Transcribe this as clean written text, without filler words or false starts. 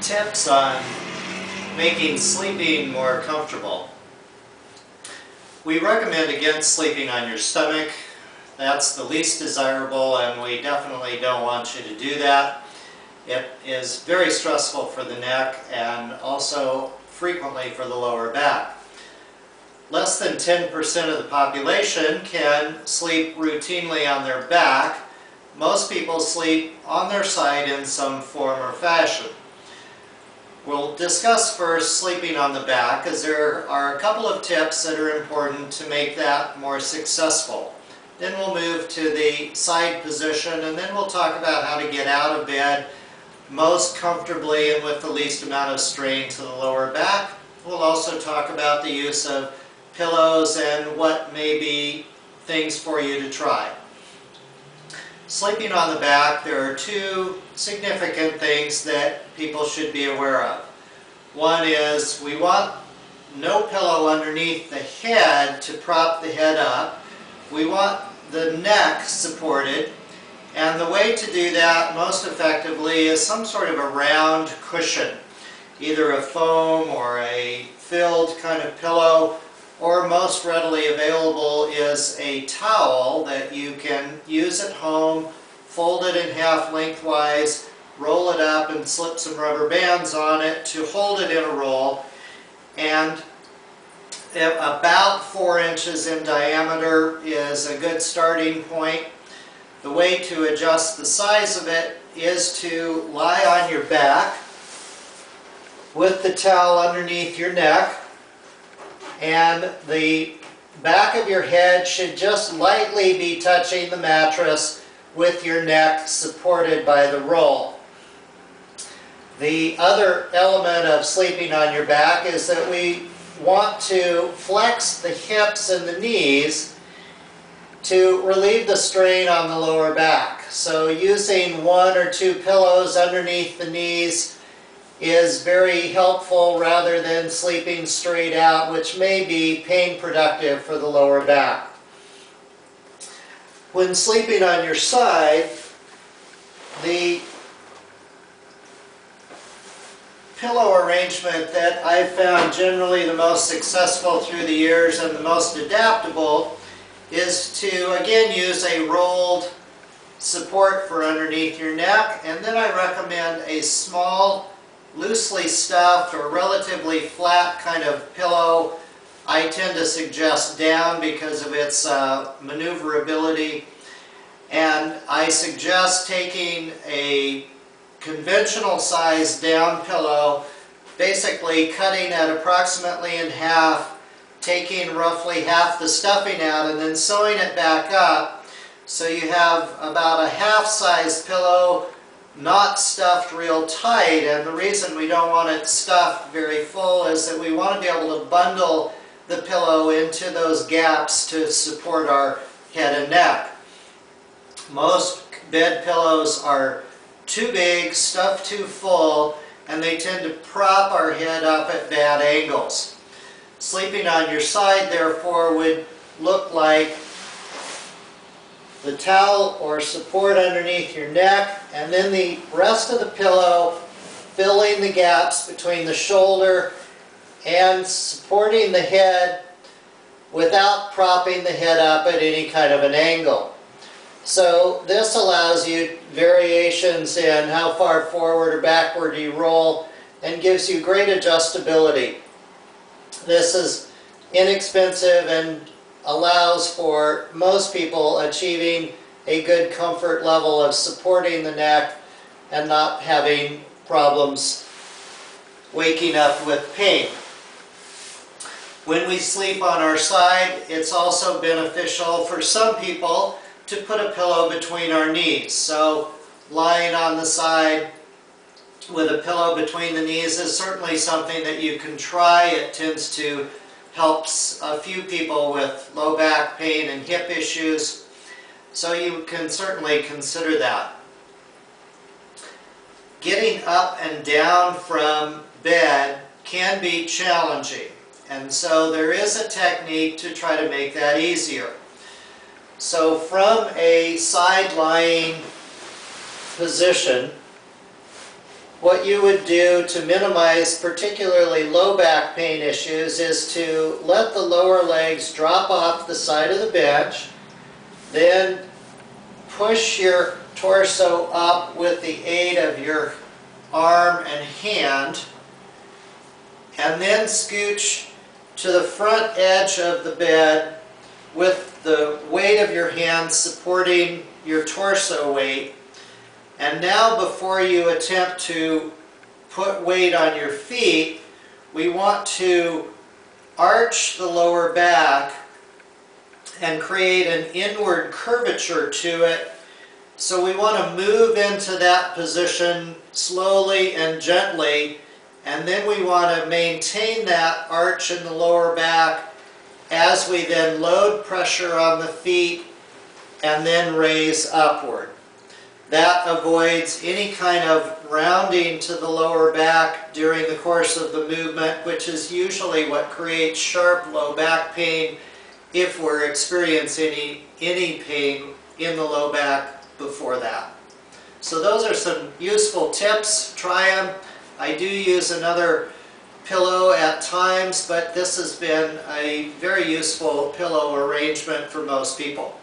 Tips on making sleeping more comfortable. We recommend against sleeping on your stomach. That's the least desirable, and we definitely don't want you to do that. It is very stressful for the neck and also frequently for the lower back. Less than 10% of the population can sleep routinely on their back. Most people sleep on their side in some form or fashion. We'll discuss first sleeping on the back, as there are a couple of tips that are important to make that more successful. Then we'll move to the side position, and then we'll talk about how to get out of bed most comfortably and with the least amount of strain to the lower back. We'll also talk about the use of pillows and what may be things for you to try. Sleeping on the back, there are two significant things that people should be aware of. One is we want no pillow underneath the head to prop the head up. We want the neck supported, and the way to do that most effectively is some sort of a round cushion, either a foam or a filled kind of pillow, or most readily available is a towel that you can use at home, fold it in half lengthwise, roll it up and slip some rubber bands on it to hold it in a roll, and about 4 inches in diameter is a good starting point. The way to adjust the size of it is to lie on your back with the towel underneath your neck, and the back of your head should just lightly be touching the mattress with your neck supported by the roll. The other element of sleeping on your back is that we want to flex the hips and the knees to relieve the strain on the lower back. So using 1 or 2 pillows underneath the knees is very helpful rather than sleeping straight out, which may be pain productive for the lower back. When sleeping on your side, the pillow arrangement that I've found generally the most successful through the years and the most adaptable is to again use a rolled support for underneath your neck, and then I recommend a small loosely stuffed or relatively flat kind of pillow. I tend to suggest down because of its maneuverability, and I suggest taking a conventional size down pillow, basically cutting it approximately in half, taking roughly half the stuffing out and then sewing it back up so you have about a half-size pillow, not stuffed real tight. And the reason we don't want it stuffed very full is that we want to be able to bundle the pillow into those gaps to support our head and neck. Most bed pillows are too big, stuffed too full, and they tend to prop our head up at bad angles. Sleeping on your side, therefore, would look like the towel or support underneath your neck, and then the rest of the pillow filling the gaps between the shoulder and supporting the head without propping the head up at any kind of an angle. So this allows you variations in how far forward or backward you roll and gives you great adjustability. This is inexpensive and allows for most people achieving a good comfort level of supporting the neck and not having problems waking up with pain. When we sleep on our side, it's also beneficial for some people to put a pillow between our knees. So lying on the side with a pillow between the knees is certainly something that you can try. It tends to help a few people with low back pain and hip issues, so you can certainly consider that. Getting up and down from bed can be challenging, and so there is a technique to try to make that easier. So from a side lying position, what you would do to minimize particularly low back pain issues is to let the lower legs drop off the side of the bench, then push your torso up with the aid of your arm and hand, and then scooch to the front edge of the bed with the weight of your hands supporting your torso weight. And now, before you attempt to put weight on your feet, we want to arch the lower back and create an inward curvature to it. So we want to move into that position slowly and gently, and then we want to maintain that arch in the lower back as we then load pressure on the feet and then raise upward. That avoids any kind of rounding to the lower back during the course of the movement, which is usually what creates sharp low back pain if we're experiencing any pain in the low back before that. So those are some useful tips. Try them. I do use another pillow at times, but this has been a very useful pillow arrangement for most people.